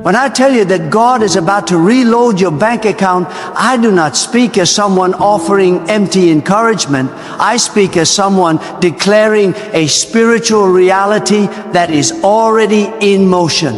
When I tell you that God is about to reload your bank account, I do not speak as someone offering empty encouragement. I speak as someone declaring a spiritual reality that is already in motion.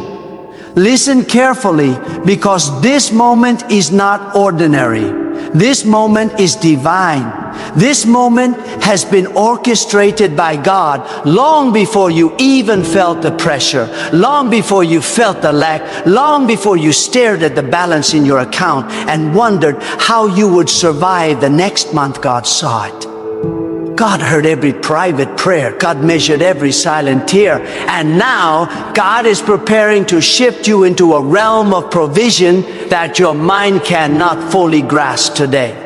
Listen carefully, because this moment is not ordinary. This moment is divine. This moment has been orchestrated by God long before you even felt the pressure, long before you felt the lack, long before you stared at the balance in your account and wondered how you would survive the next month. God saw it. God heard every private prayer. God measured every silent tear. And now God is preparing to shift you into a realm of provision that your mind cannot fully grasp today.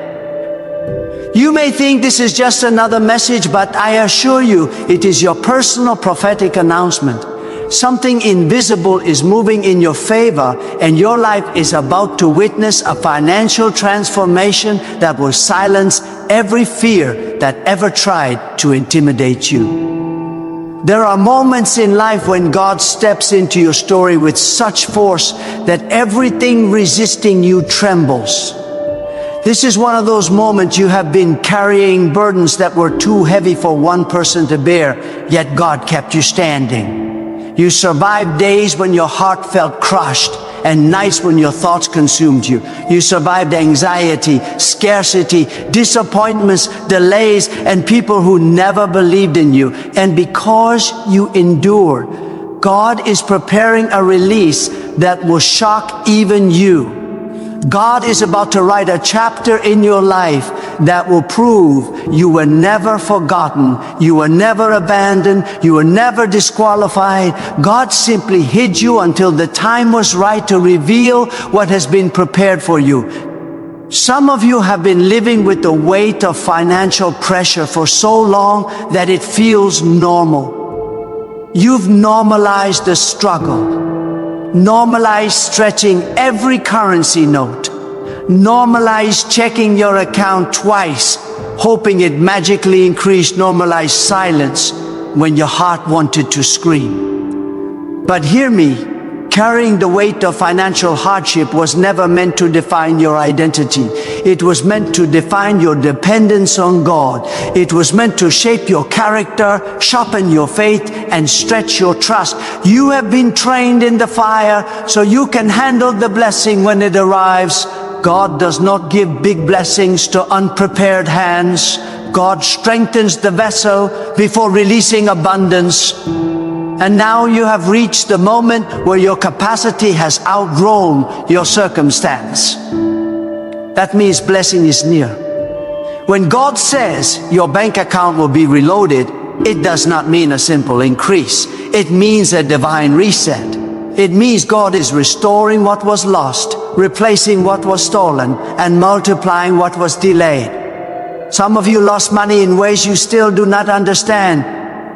You may think this is just another message, but I assure you it is your personal prophetic announcement. Something invisible is moving in your favor, and your life is about to witness a financial transformation that will silence every fear that ever tried to intimidate you. There are moments in life when God steps into your story with such force that everything resisting you trembles. This is one of those moments you have been carrying burdens that were too heavy for one person to bear, yet God kept you standing. You survived days when your heart felt crushed and nights when your thoughts consumed you. You survived anxiety, scarcity, disappointments, delays, and people who never believed in you. And because you endured, God is preparing a release that will shock even you. God is about to write a chapter in your life that will prove you were never forgotten, you were never abandoned, you were never disqualified. God simply hid you until the time was right to reveal what has been prepared for you. Some of you have been living with the weight of financial pressure for so long that it feels normal. You've normalized the struggle. Normalize stretching every currency note. Normalize checking your account twice, hoping it magically increased. Normalize silence when your heart wanted to scream. But hear me, carrying the weight of financial hardship was never meant to define your identity. It was meant to define your dependence on God. It was meant to shape your character, sharpen your faith, and stretch your trust. You have been trained in the fire so you can handle the blessing when it arrives. God does not give big blessings to unprepared hands. God strengthens the vessel before releasing abundance. And now you have reached the moment where your capacity has outgrown your circumstance. That means blessing is near. When God says your bank account will be reloaded, it does not mean a simple increase. It means a divine reset. It means God is restoring what was lost, replacing what was stolen, and multiplying what was delayed. Some of you lost money in ways you still do not understand.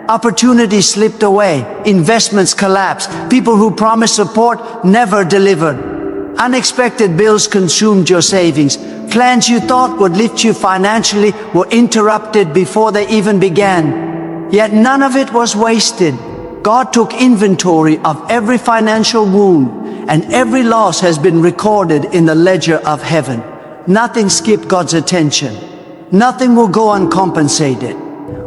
Opportunities slipped away, investments collapsed, people who promised support never delivered. Unexpected bills consumed your savings. Plans you thought would lift you financially were interrupted before they even began. Yet none of it was wasted. God took inventory of every financial wound, and every loss has been recorded in the ledger of heaven. Nothing skipped God's attention. Nothing will go uncompensated.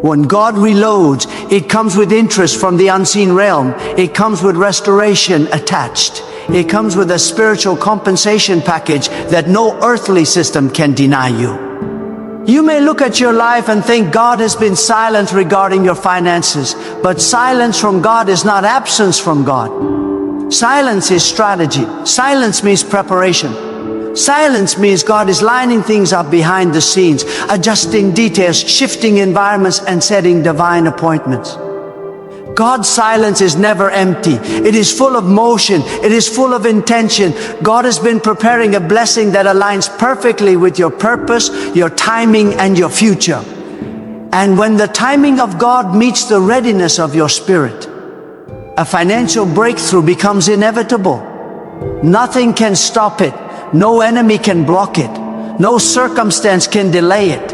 When God reloads, it comes with interest from the unseen realm. It comes with restoration attached. It comes with a spiritual compensation package that no earthly system can deny you. You may look at your life and think God has been silent regarding your finances, but silence from God is not absence from God. Silence is strategy. Silence means preparation. Silence means God is lining things up behind the scenes, adjusting details, shifting environments, and setting divine appointments. God's silence is never empty. It is full of motion. It is full of intention. God has been preparing a blessing that aligns perfectly with your purpose, your timing, and your future. And when the timing of God meets the readiness of your spirit, a financial breakthrough becomes inevitable. Nothing can stop it. No enemy can block it. No circumstance can delay it.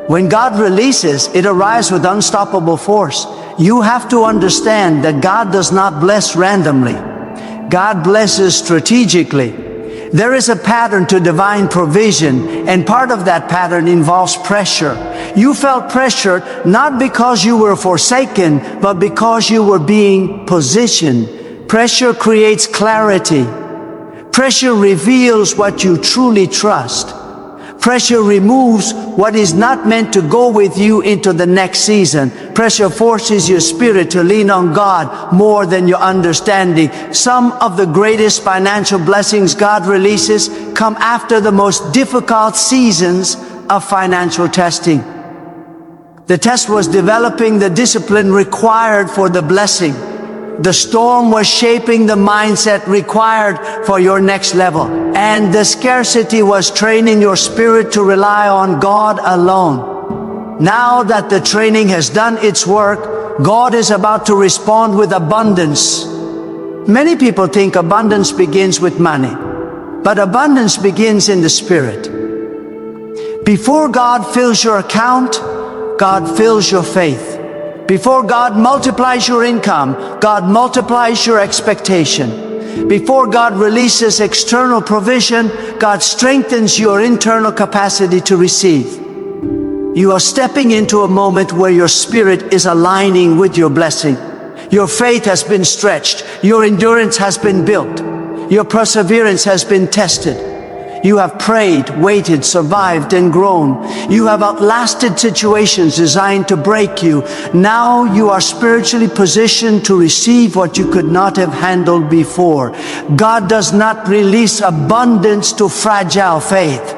When God releases, it arrives with unstoppable force. You have to understand that God does not bless randomly. God blesses strategically. There is a pattern to divine provision, and part of that pattern involves pressure. You felt pressured not because you were forsaken, but because you were being positioned. Pressure creates clarity. Pressure reveals what you truly trust. Pressure removes what is not meant to go with you into the next season. Pressure forces your spirit to lean on God more than your understanding. Some of the greatest financial blessings God releases come after the most difficult seasons of financial testing. The test was developing the discipline required for the blessing. The storm was shaping the mindset required for your next level. And the scarcity was training your spirit to rely on God alone. Now that the training has done its work, God is about to respond with abundance. Many people think abundance begins with money, but abundance begins in the spirit. Before God fills your account, God fills your faith. Before God multiplies your income, God multiplies your expectation. Before God releases external provision, God strengthens your internal capacity to receive. You are stepping into a moment where your spirit is aligning with your blessing. Your faith has been stretched. Your endurance has been built. Your perseverance has been tested. You have prayed, waited, survived, and grown. You have outlasted situations designed to break you. Now you are spiritually positioned to receive what you could not have handled before. God does not release abundance to fragile faith.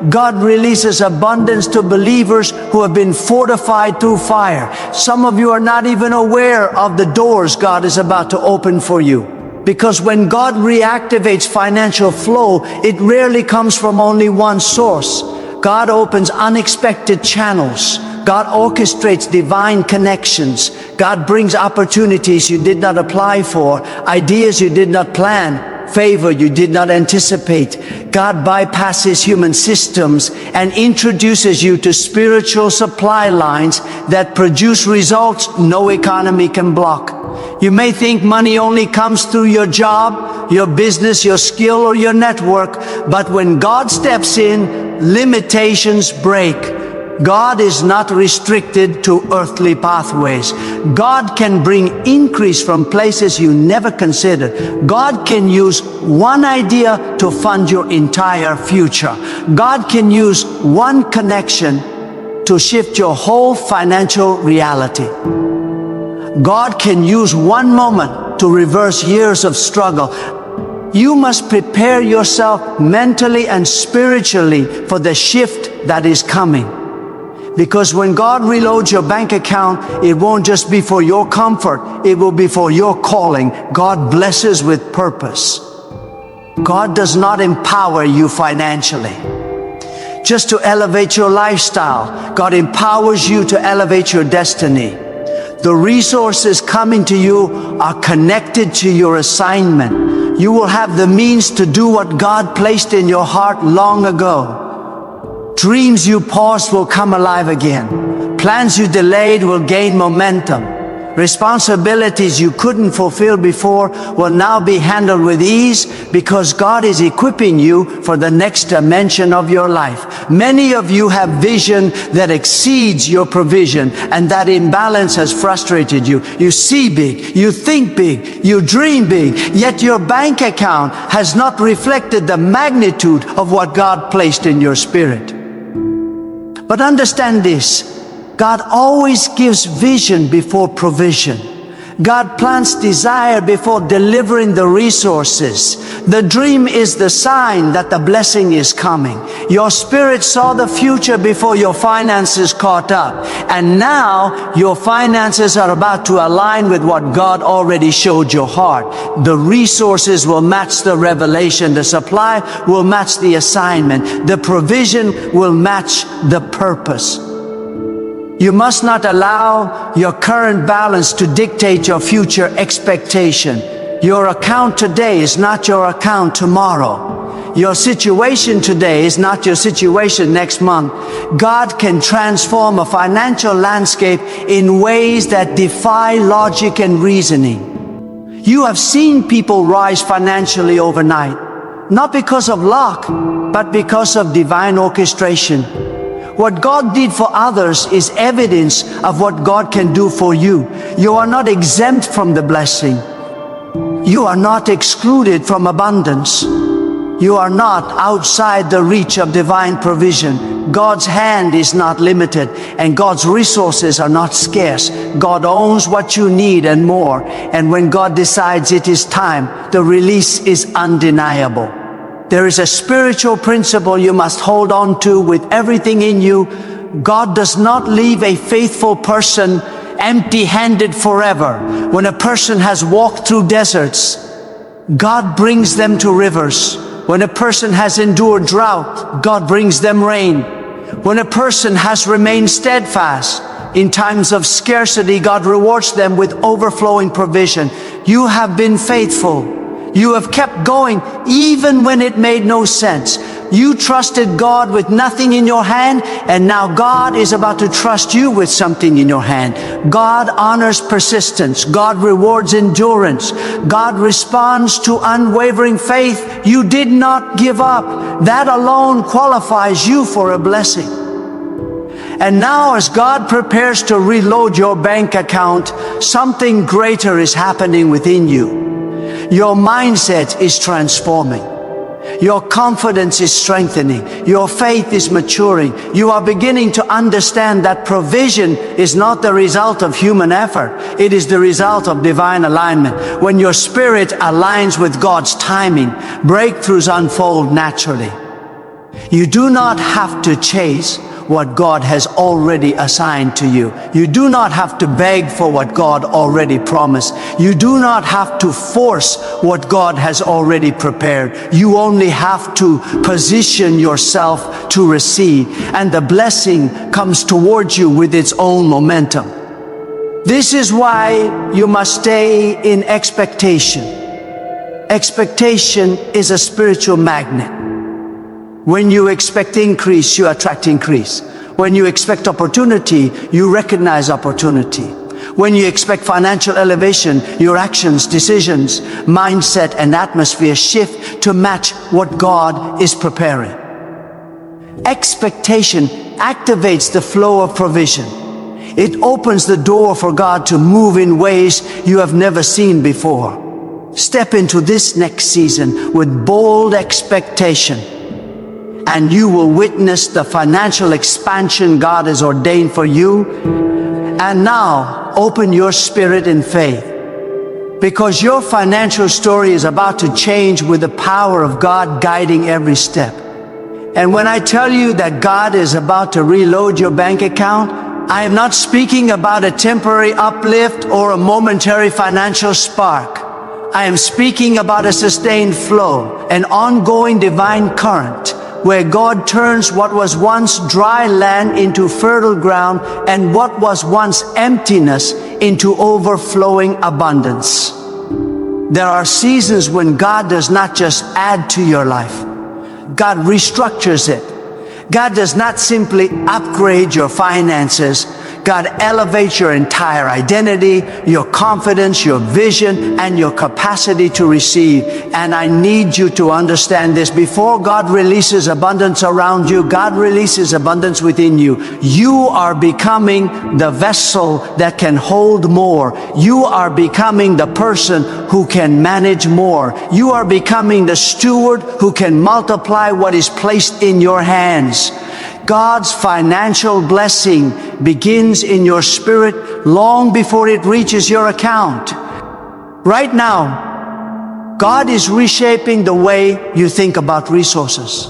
God releases abundance to believers who have been fortified through fire. Some of you are not even aware of the doors God is about to open for you. Because when God reactivates financial flow, it rarely comes from only one source. God opens unexpected channels. God orchestrates divine connections. God brings opportunities you did not apply for, ideas you did not plan, favor you did not anticipate. God bypasses human systems and introduces you to spiritual supply lines that produce results no economy can block. You may think money only comes through your job, your business, your skill, or your network, but when God steps in, limitations break. God is not restricted to earthly pathways. God can bring increase from places you never considered. God can use one idea to fund your entire future. God can use one connection to shift your whole financial reality. God can use one moment to reverse years of struggle. You must prepare yourself mentally and spiritually for the shift that is coming. Because when God reloads your bank account, it won't just be for your comfort, it will be for your calling. God blesses with purpose. God does not empower you financially just to elevate your lifestyle. God empowers you to elevate your destiny. The resources coming to you are connected to your assignment. You will have the means to do what God placed in your heart long ago. Dreams you paused will come alive again. Plans you delayed will gain momentum. Responsibilities you couldn't fulfill before will now be handled with ease because God is equipping you for the next dimension of your life. Many of you have vision that exceeds your provision, and that imbalance has frustrated you. You see big, you think big, you dream big, yet your bank account has not reflected the magnitude of what God placed in your spirit. But understand this. God always gives vision before provision. God plants desire before delivering the resources. The dream is the sign that the blessing is coming. Your spirit saw the future before your finances caught up. And now your finances are about to align with what God already showed your heart. The resources will match the revelation. The supply will match the assignment. The provision will match the purpose. You must not allow your current balance to dictate your future expectation. Your account today is not your account tomorrow. Your situation today is not your situation next month. God can transform a financial landscape in ways that defy logic and reasoning. You have seen people rise financially overnight, not because of luck, but because of divine orchestration. What God did for others is evidence of what God can do for you. You are not exempt from the blessing. You are not excluded from abundance. You are not outside the reach of divine provision. God's hand is not limited, and God's resources are not scarce. God owns what you need and more. And when God decides it is time, the release is undeniable. There is a spiritual principle you must hold on to with everything in you. God does not leave a faithful person empty-handed forever. When a person has walked through deserts, God brings them to rivers. When a person has endured drought, God brings them rain. When a person has remained steadfast in times of scarcity, God rewards them with overflowing provision. You have been faithful. You have kept going even when it made no sense. You trusted God with nothing in your hand, and now God is about to trust you with something in your hand. God honors persistence. God rewards endurance. God responds to unwavering faith. You did not give up. That alone qualifies you for a blessing. And now, as God prepares to reload your bank account, something greater is happening within you. Your mindset is transforming. Your confidence is strengthening. Your faith is maturing. You are beginning to understand that provision is not the result of human effort. It is the result of divine alignment. When your spirit aligns with God's timing, breakthroughs unfold naturally. You do not have to chase what God has already assigned to you. You do not have to beg for what God already promised. You do not have to force what God has already prepared. You only have to position yourself to receive, and the blessing comes towards you with its own momentum. This is why you must stay in expectation. Expectation is a spiritual magnet. When you expect increase, you attract increase. When you expect opportunity, you recognize opportunity. When you expect financial elevation, your actions, decisions, mindset, and atmosphere shift to match what God is preparing. Expectation activates the flow of provision. It opens the door for God to move in ways you have never seen before. Step into this next season with bold expectation, and you will witness the financial expansion God has ordained for you. And now, open your spirit in faith, because your financial story is about to change with the power of God guiding every step. And when I tell you that God is about to reload your bank account, I am not speaking about a temporary uplift or a momentary financial spark. I am speaking about a sustained flow, an ongoing divine current, where God turns what was once dry land into fertile ground, and what was once emptiness into overflowing abundance. There are seasons when God does not just add to your life. God restructures it. God does not simply upgrade your finances. God elevates your entire identity, your confidence, your vision, and your capacity to receive. And I need you to understand this. Before God releases abundance around you, God releases abundance within you. You are becoming the vessel that can hold more. You are becoming the person who can manage more. You are becoming the steward who can multiply what is placed in your hands. God's financial blessing begins in your spirit long before it reaches your account. Right now, God is reshaping the way you think about resources.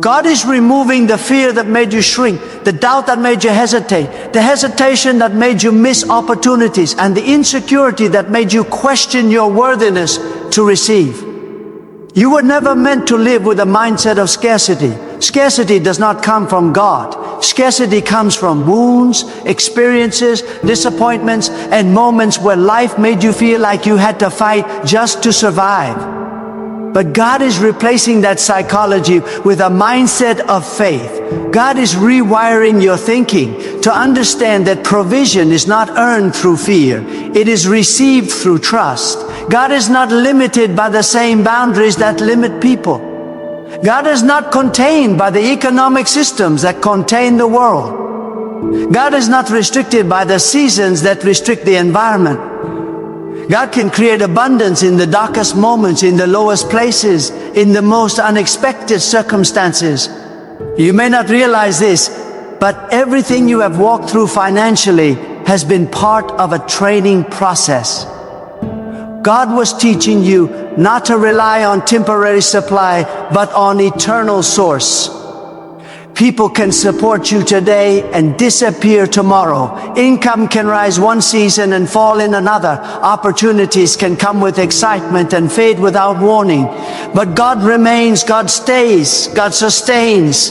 God is removing the fear that made you shrink, the doubt that made you hesitate, the hesitation that made you miss opportunities, and the insecurity that made you question your worthiness to receive. You were never meant to live with a mindset of scarcity. Scarcity does not come from God. Scarcity comes from wounds, experiences, disappointments, and moments where life made you feel like you had to fight just to survive. But God is replacing that psychology with a mindset of faith. God is rewiring your thinking to understand that provision is not earned through fear. It is received through trust. God is not limited by the same boundaries that limit people. God is not contained by the economic systems that contain the world. God is not restricted by the seasons that restrict the environment. God can create abundance in the darkest moments, in the lowest places, in the most unexpected circumstances. You may not realize this, but everything you have walked through financially has been part of a training process. God was teaching you not to rely on temporary supply, but on eternal source. People can support you today and disappear tomorrow. Income can rise one season and fall in another. Opportunities can come with excitement and fade without warning. But God remains, God stays, God sustains.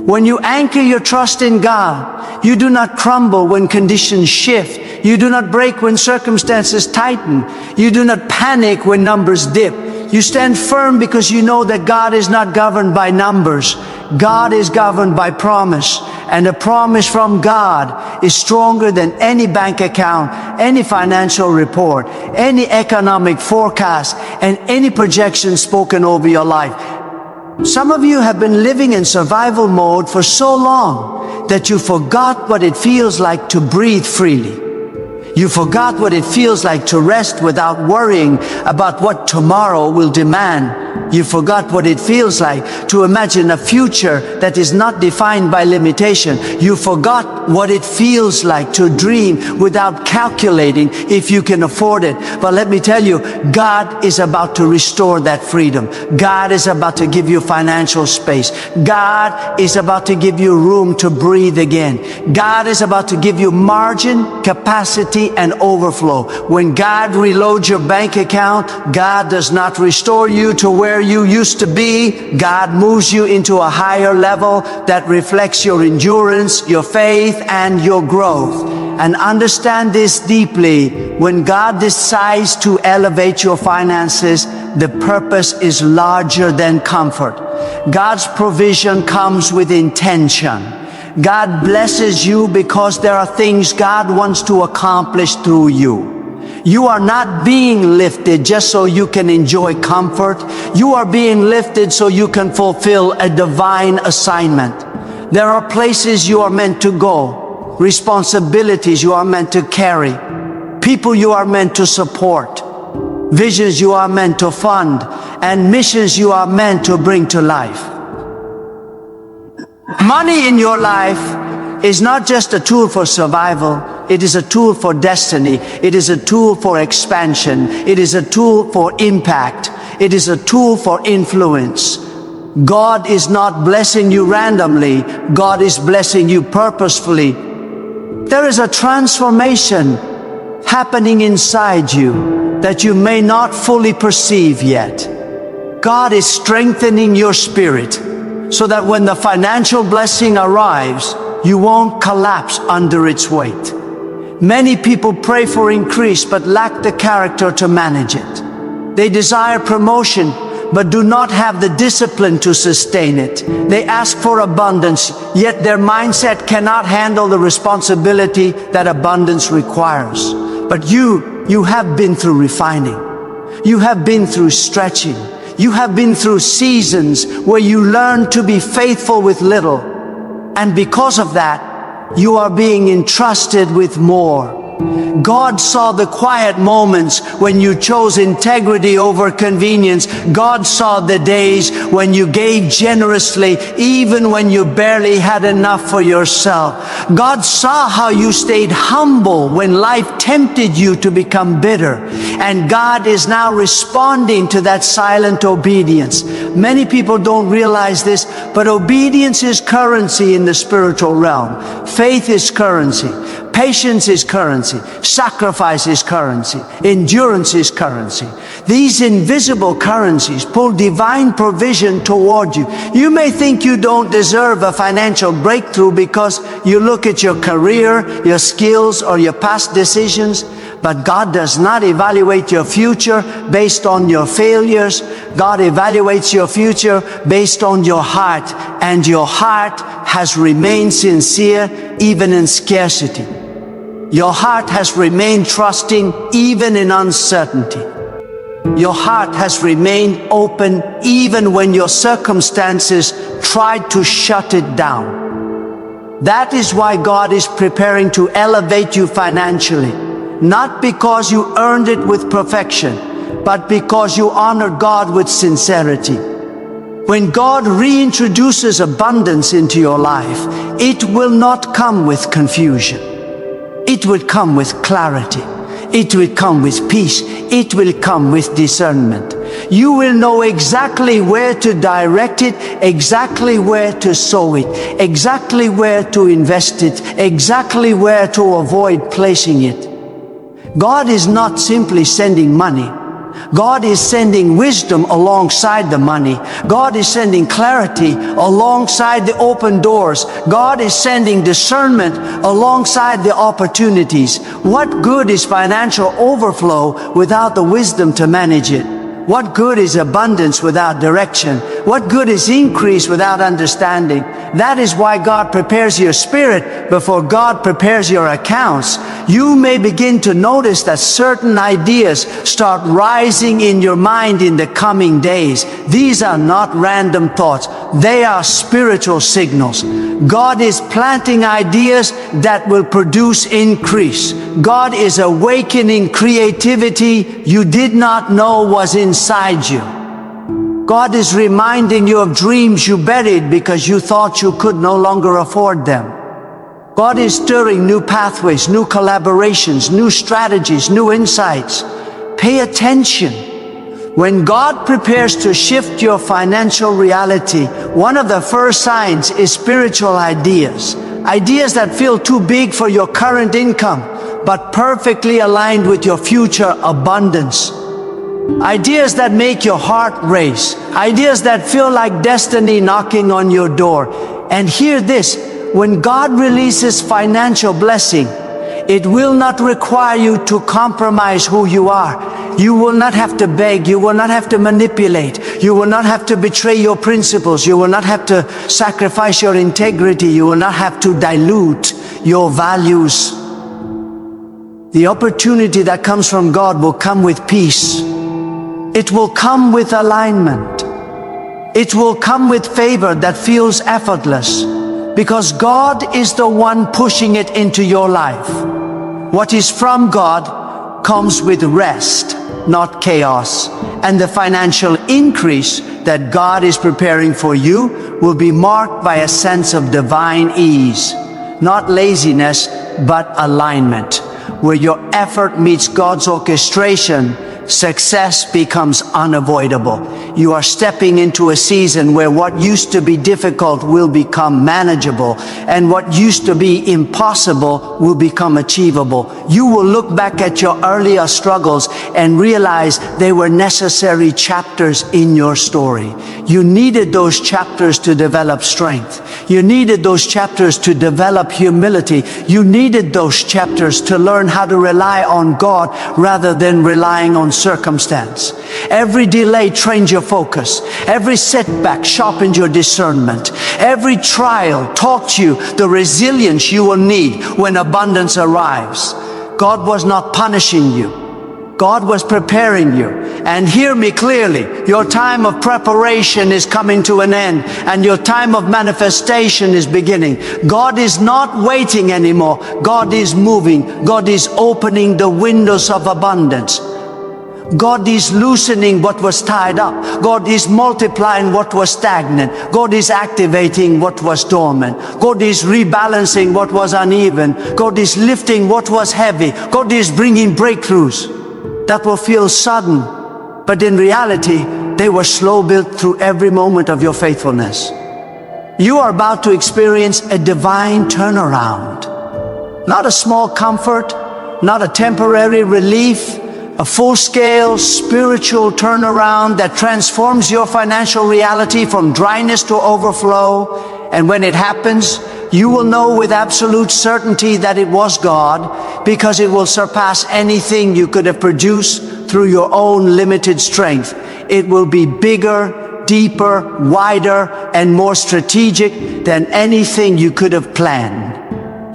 When you anchor your trust in God, you do not crumble when conditions shift. You do not break when circumstances tighten. You do not panic when numbers dip. You stand firm because you know that God is not governed by numbers. God is governed by promise. And a promise from God is stronger than any bank account, any financial report, any economic forecast, and any projection spoken over your life. Some of you have been living in survival mode for so long that you forgot what it feels like to breathe freely. You forgot what it feels like to rest without worrying about what tomorrow will demand. You forgot what it feels like to imagine a future that is not defined by limitation. You forgot what it feels like to dream without calculating if you can afford it. But let me tell you, God is about to restore that freedom. God is about to give you financial space. God is about to give you room to breathe again. God is about to give you margin, capacity, and overflow. When God reloads your bank account, God does not restore you to where you used to be. God moves you into a higher level that reflects your endurance, your faith, and your growth. And understand this deeply. When God decides to elevate your finances, the purpose is larger than comfort. God's provision comes with intention. God blesses you because there are things God wants to accomplish through you. You are not being lifted just so you can enjoy comfort. You are being lifted so you can fulfill a divine assignment. There are places you are meant to go, responsibilities you are meant to carry, people you are meant to support, visions you are meant to fund, and missions you are meant to bring to life. Money in your life is not just a tool for survival. It is a tool for destiny. It is a tool for expansion. It is a tool for impact. It is a tool for influence. God is not blessing you randomly. God is blessing you purposefully. There is a transformation happening inside you that you may not fully perceive yet. God is strengthening your spirit so that when the financial blessing arrives, you won't collapse under its weight. Many people pray for increase but lack the character to manage it. They desire promotion but do not have the discipline to sustain it. They ask for abundance, yet their mindset cannot handle the responsibility that abundance requires. But you have been through refining. You have been through stretching. You have been through seasons where you learn to be faithful with little. And because of that, you are being entrusted with more. God saw the quiet moments when you chose integrity over convenience. God saw the days when you gave generously even when you barely had enough for yourself. God saw how you stayed humble when life tempted you to become bitter. And God is now responding to that silent obedience. Many people don't realize this, but obedience is currency in the spiritual realm. Faith is currency. Patience is currency. Sacrifice is currency. Endurance is currency. These invisible currencies pull divine provision toward you. You may think you don't deserve a financial breakthrough because you look at your career, your skills, or your past decisions. But God does not evaluate your future based on your failures. God evaluates your future based on your heart, and your heart has remained sincere even in scarcity. Your heart has remained trusting even in uncertainty. Your heart has remained open even when your circumstances tried to shut it down. That is why God is preparing to elevate you financially, not because you earned it with perfection, but because you honor God with sincerity. When God reintroduces abundance into your life, it will not come with confusion. It will come with clarity. It will come with peace. It will come with discernment. You will know exactly where to direct it, exactly where to sow it, exactly where to invest it, exactly where to avoid placing it. God is not simply sending money. God is sending wisdom alongside the money. God is sending clarity alongside the open doors. God is sending discernment alongside the opportunities. What good is financial overflow without the wisdom to manage it? What good is abundance without direction? What good is increase without understanding? That is why God prepares your spirit before God prepares your accounts. You may begin to notice that certain ideas start rising in your mind in the coming days. These are not random thoughts. They are spiritual signals. God is planting ideas that will produce increase. God is awakening creativity you did not know was inside you. God is reminding you of dreams you buried because you thought you could no longer afford them. God is stirring new pathways, new collaborations, new strategies, new insights. Pay attention. When God prepares to shift your financial reality, one of the first signs is spiritual ideas. Ideas that feel too big for your current income, but perfectly aligned with your future abundance. Ideas that make your heart race. Ideas that feel like destiny knocking on your door. And hear this, when God releases financial blessing, it will not require you to compromise who you are. You will not have to beg. You will not have to manipulate. You will not have to betray your principles. You will not have to sacrifice your integrity. You will not have to dilute your values. The opportunity that comes from God will come with peace. It will come with alignment. It will come with favor that feels effortless, because God is the one pushing it into your life. What is from God comes with rest, not chaos. And the financial increase that God is preparing for you will be marked by a sense of divine ease, not laziness, but alignment. Where your effort meets God's orchestration, success becomes unavoidable. You are stepping into a season where what used to be difficult will become manageable, and what used to be impossible will become achievable. You will look back at your earlier struggles and realize they were necessary chapters in your story. You needed those chapters to develop strength. You needed those chapters to develop humility. You needed those chapters to learn how to rely on God rather than relying on circumstance. Every delay trained your focus. Every setback sharpened your discernment. Every trial taught you the resilience you will need when abundance arrives. God was not punishing you. God was preparing you. And hear me clearly, your time of preparation is coming to an end, and your time of manifestation is beginning. God is not waiting anymore. God is moving. God is opening the windows of abundance. God is loosening what was tied up. God is multiplying what was stagnant. God is activating what was dormant. God is rebalancing what was uneven. God is lifting what was heavy. God is bringing breakthroughs that will feel sudden, but in reality, they were slow built through every moment of your faithfulness. You are about to experience a divine turnaround. Not a small comfort, not a temporary relief, a full-scale spiritual turnaround that transforms your financial reality from dryness to overflow. And when it happens, You will know with absolute certainty that it was God, because it will surpass anything you could have produced through your own limited strength. It will be bigger, deeper, wider, and more strategic than anything you could have planned.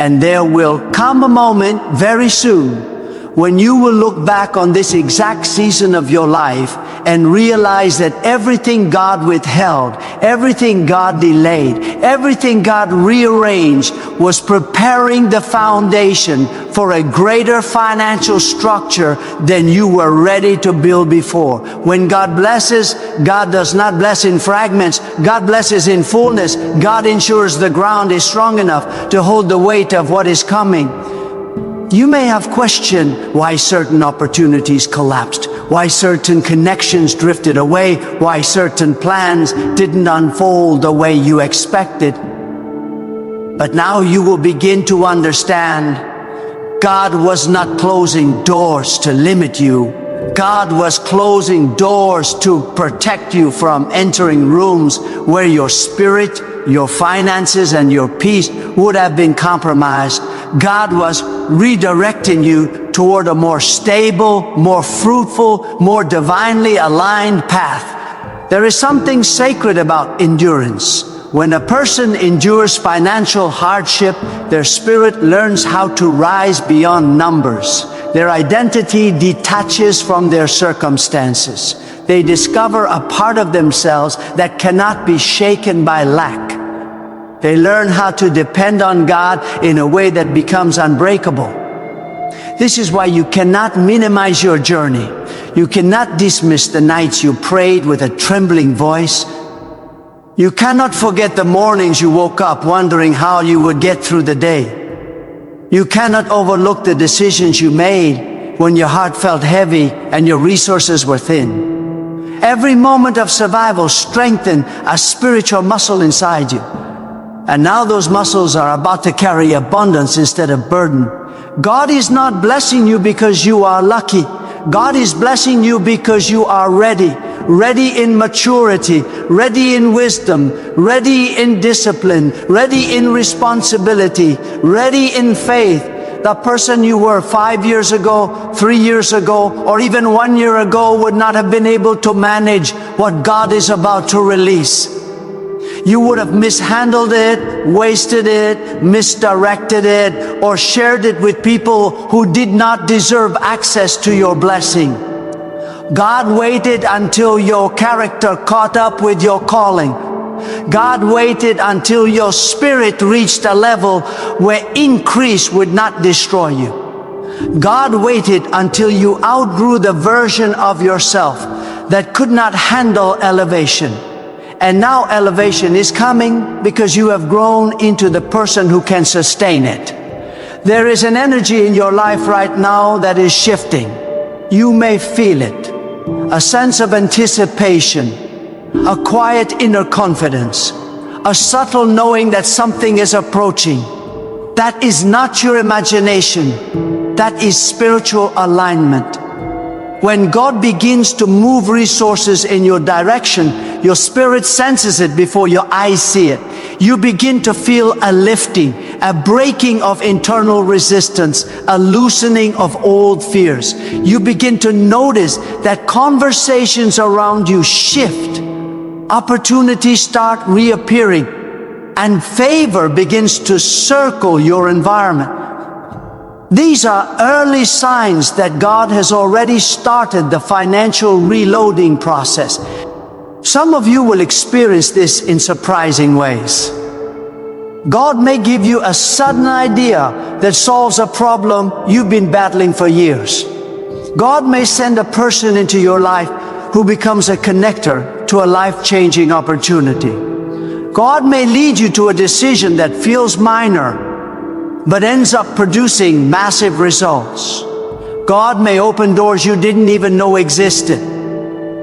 And there will come a moment very soon when you will look back on this exact season of your life and realize that everything God withheld, everything God delayed, everything God rearranged was preparing the foundation for a greater financial structure than you were ready to build before. When God blesses, God does not bless in fragments. God blesses in fullness. God ensures the ground is strong enough to hold the weight of what is coming. You may have questioned why certain opportunities collapsed, why certain connections drifted away, why certain plans didn't unfold the way you expected. But now you will begin to understand God was not closing doors to limit you. God was closing doors to protect you from entering rooms where your spirit, your finances, and your peace would have been compromised. God was redirecting you toward a more stable, more fruitful, more divinely aligned path. There is something sacred about endurance. When a person endures financial hardship, their spirit learns how to rise beyond numbers. Their identity detaches from their circumstances. They discover a part of themselves that cannot be shaken by lack. They learn how to depend on God in a way that becomes unbreakable. This is why you cannot minimize your journey. You cannot dismiss the nights you prayed with a trembling voice. You cannot forget the mornings you woke up wondering how you would get through the day. You cannot overlook the decisions you made when your heart felt heavy and your resources were thin. Every moment of survival strengthened a spiritual muscle inside you. And now those muscles are about to carry abundance instead of burden. God is not blessing you because you are lucky. God is blessing you because you are ready. Ready in maturity, ready in wisdom, ready in discipline, ready in responsibility, ready in faith. The person you were 5 years ago, 3 years ago, or even 1 year ago would not have been able to manage what God is about to release. You would have mishandled it, wasted it, misdirected it, or shared it with people who did not deserve access to your blessing. God waited until your character caught up with your calling. God waited until your spirit reached a level where increase would not destroy you. God waited until you outgrew the version of yourself that could not handle elevation. And now elevation is coming because you have grown into the person who can sustain it. There is an energy in your life right now that is shifting. You may feel it. A sense of anticipation, a quiet inner confidence, a subtle knowing that something is approaching. That is not your imagination. That is spiritual alignment. When God begins to move resources in your direction, your spirit senses it before your eyes see it. You begin to feel a lifting, a breaking of internal resistance, a loosening of old fears. You begin to notice that conversations around you shift. Opportunities start reappearing, and favor begins to circle your environment. These are early signs that God has already started the financial reloading process. Some of you will experience this in surprising ways. God may give you a sudden idea that solves a problem you've been battling for years. God may send a person into your life who becomes a connector to a life-changing opportunity. God may lead you to a decision that feels minor, but ends up producing massive results. God may open doors you didn't even know existed.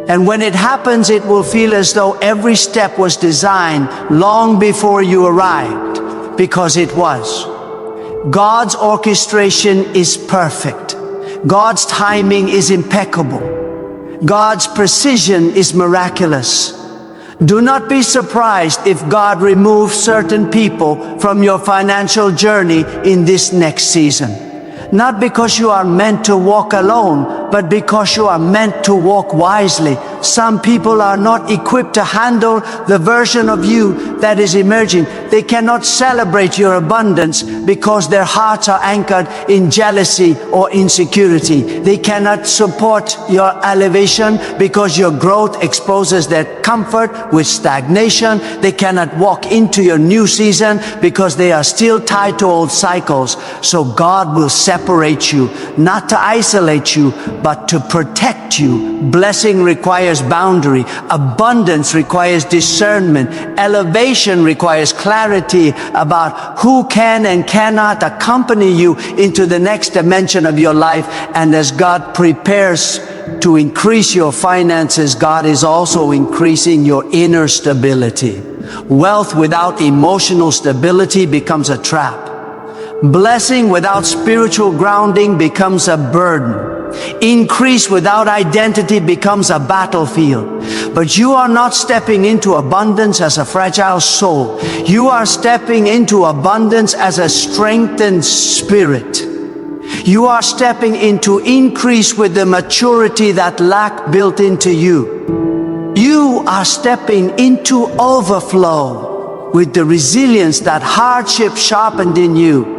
And when it happens, it will feel as though every step was designed long before you arrived, because it was. God's orchestration is perfect. God's timing is impeccable. God's precision is miraculous. Do not be surprised if God removes certain people from your financial journey in this next season. Not because you are meant to walk alone, but because you are meant to walk wisely. Some people are not equipped to handle the version of you that is emerging. They cannot celebrate your abundance because their hearts are anchored in jealousy or insecurity. They cannot support your elevation because your growth exposes their comfort with stagnation. They cannot walk into your new season because they are still tied to old cycles. So God will separate you, not to isolate you, but to protect you. Blessing requires boundary. Abundance requires discernment. Elevation requires clarity about who can and cannot accompany you into the next dimension of your life. And as God prepares to increase your finances, God is also increasing your inner stability. Wealth without emotional stability becomes a trap. Blessing without spiritual grounding becomes a burden. Increase without identity becomes a battlefield. But you are not stepping into abundance as a fragile soul. You are stepping into abundance as a strengthened spirit. You are stepping into increase with the maturity that lack built into you. You are stepping into overflow with the resilience that hardship sharpened in you.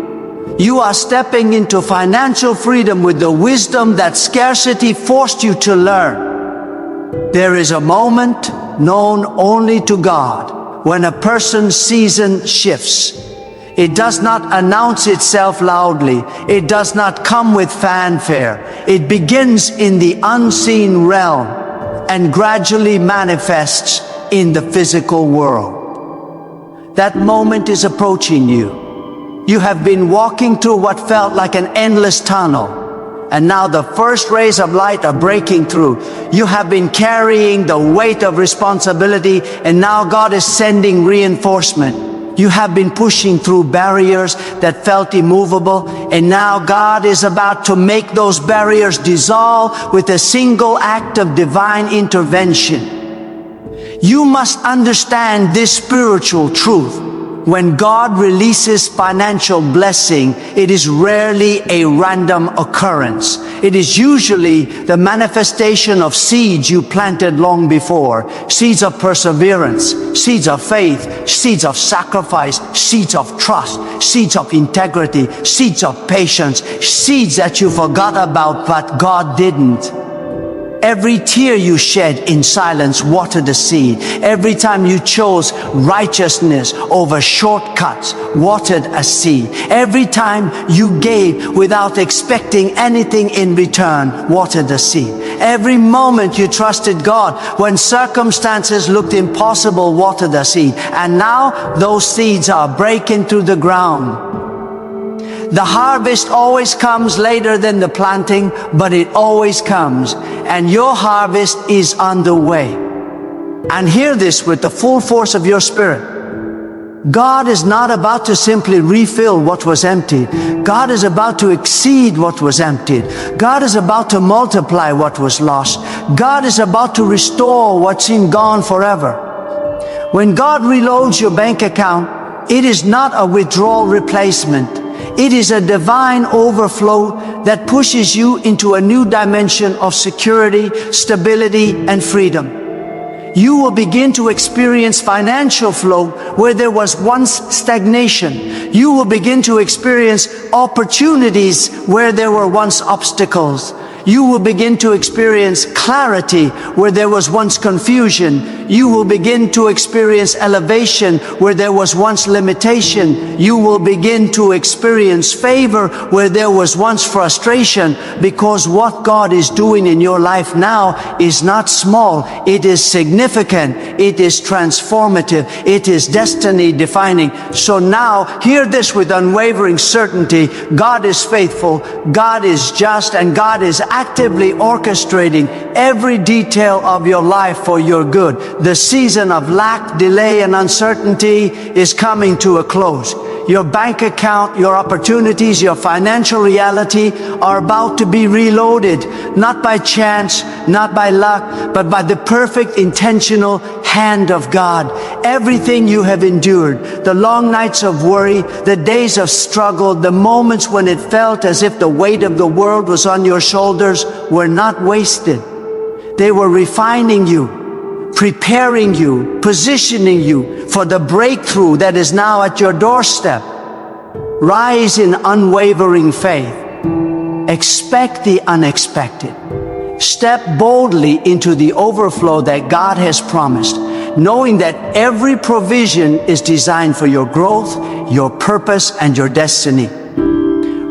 You are stepping into financial freedom with the wisdom that scarcity forced you to learn. There is a moment known only to God when a person's season shifts. It does not announce itself loudly. It does not come with fanfare. It begins in the unseen realm and gradually manifests in the physical world. That moment is approaching you. You have been walking through what felt like an endless tunnel, and now the first rays of light are breaking through. You have been carrying the weight of responsibility, and now God is sending reinforcement. You have been pushing through barriers that felt immovable, and now God is about to make those barriers dissolve with a single act of divine intervention. You must understand this spiritual truth. When God releases financial blessing, it is rarely a random occurrence. It is usually the manifestation of seeds you planted long before. Seeds of perseverance, seeds of faith, seeds of sacrifice, seeds of trust, seeds of integrity, seeds of patience, seeds that you forgot about but God didn't. Every tear you shed in silence watered the seed. Every time you chose righteousness over shortcuts watered a seed. Every time you gave without expecting anything in return watered the seed. Every moment you trusted God when circumstances looked impossible watered the seed. And now those seeds are breaking through the ground. The harvest always comes later than the planting, but it always comes, and your harvest is on the way. And hear this with the full force of your spirit. God is not about to simply refill what was emptied. God is about to exceed what was emptied. God is about to multiply what was lost. God is about to restore what seemed gone forever. When God reloads your bank account, it is not a withdrawal replacement. It is a divine overflow that pushes you into a new dimension of security, stability, and freedom. You will begin to experience financial flow where there was once stagnation. You will begin to experience opportunities where there were once obstacles. You will begin to experience clarity where there was once confusion. You will begin to experience elevation where there was once limitation. You will begin to experience favor where there was once frustration, because what God is doing in your life now is not small. It is significant. It is transformative. It is destiny defining. So now, hear this with unwavering certainty. God is faithful. God is just, and God is actively orchestrating every detail of your life for your good. The season of lack, delay, and uncertainty is coming to a close. Your bank account, your opportunities, your financial reality are about to be reloaded, not by chance, not by luck, but by the perfect intentional hand of God. Everything you have endured, the long nights of worry, the days of struggle, the moments when it felt as if the weight of the world was on your shoulders, were not wasted. They were refining you, preparing you, positioning you for the breakthrough that is now at your doorstep. Rise in unwavering faith. Expect the unexpected. Step boldly into the overflow that God has promised, knowing that every provision is designed for your growth, your purpose, and your destiny.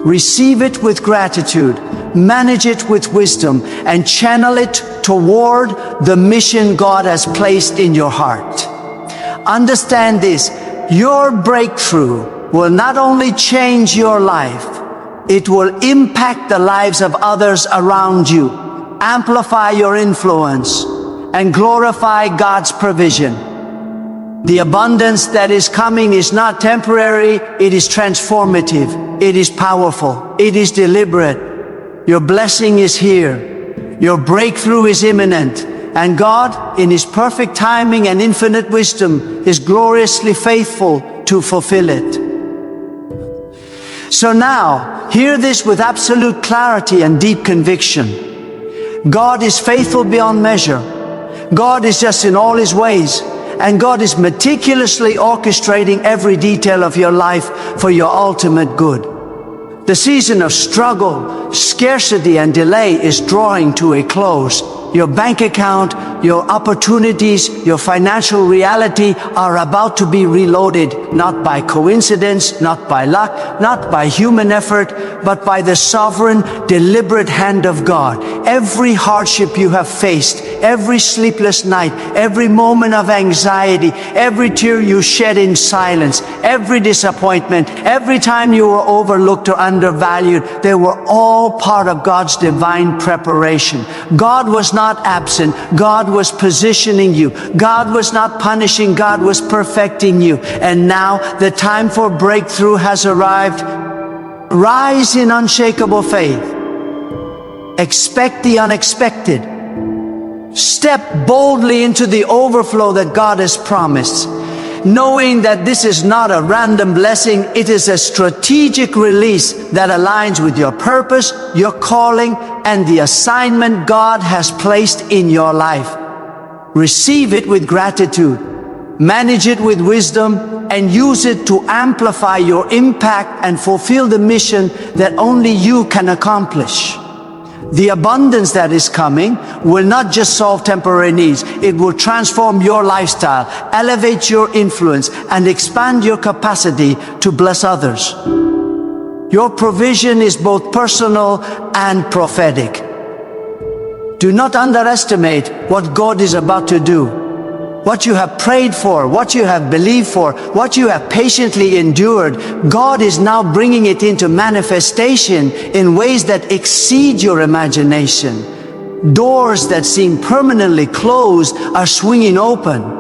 Receive it with gratitude, manage it with wisdom, and channel it toward the mission God has placed in your heart. Understand this: your breakthrough will not only change your life, it will impact the lives of others around you, amplify your influence, and glorify God's provision. The abundance that is coming is not temporary, it is transformative, it is powerful, it is deliberate. Your blessing is here, your breakthrough is imminent, and God, in His perfect timing and infinite wisdom, is gloriously faithful to fulfill it. So now, hear this with absolute clarity and deep conviction. God is faithful beyond measure. God is just in all His ways. And God is meticulously orchestrating every detail of your life for your ultimate good. The season of struggle, scarcity, and delay is drawing to a close. Your bank account, your opportunities, your financial reality are about to be reloaded, not by coincidence, not by luck, not by human effort, but by the sovereign, deliberate hand of God. Every hardship you have faced, every sleepless night, every moment of anxiety, every tear you shed in silence, every disappointment, every time you were overlooked or undervalued, they were all part of God's divine preparation. God was not absent. God was positioning you. God was not punishing. God was perfecting you. And now the time for breakthrough has arrived. Rise in unshakable faith. Expect the unexpected. Step boldly into the overflow that God has promised, knowing that this is not a random blessing, it is a strategic release that aligns with your purpose, your calling, and the assignment God has placed in your life. Receive it with gratitude, manage it with wisdom, and use it to amplify your impact and fulfill the mission that only you can accomplish. The abundance that is coming will not just solve temporary needs. It will transform your lifestyle, elevate your influence, and expand your capacity to bless others. Your provision is both personal and prophetic. Do not underestimate what God is about to do. What you have prayed for, what you have believed for, what you have patiently endured, God is now bringing it into manifestation in ways that exceed your imagination. Doors that seem permanently closed are swinging open.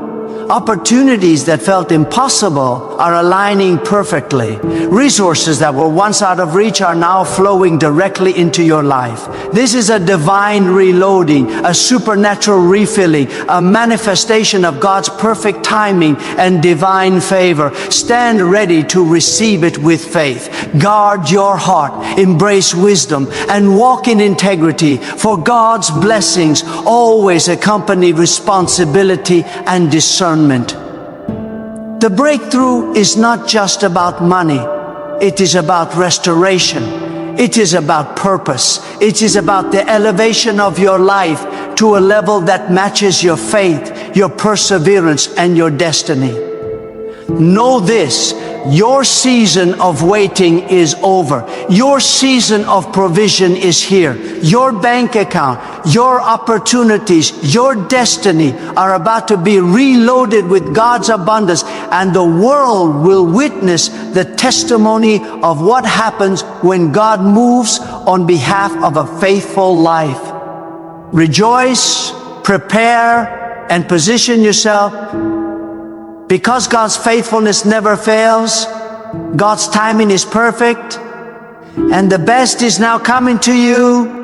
Opportunities that felt impossible are aligning perfectly. Resources that were once out of reach are now flowing directly into your life. This is a divine reloading, a supernatural refilling, a manifestation of God's perfect timing and divine favor. Stand ready to receive it with faith. Guard your heart, embrace wisdom, and walk in integrity, for God's blessings always accompany responsibility and discernment. The breakthrough is not just about money. It is about restoration. It is about purpose. It is about the elevation of your life to a level that matches your faith, your perseverance, and your destiny. Know this: your season of waiting is over. Your season of provision is here. Your bank account, your opportunities, your destiny are about to be reloaded with God's abundance, and the world will witness the testimony of what happens when God moves on behalf of a faithful life. Rejoice, prepare, and position yourself. Because God's faithfulness never fails, God's timing is perfect, and the best is now coming to you.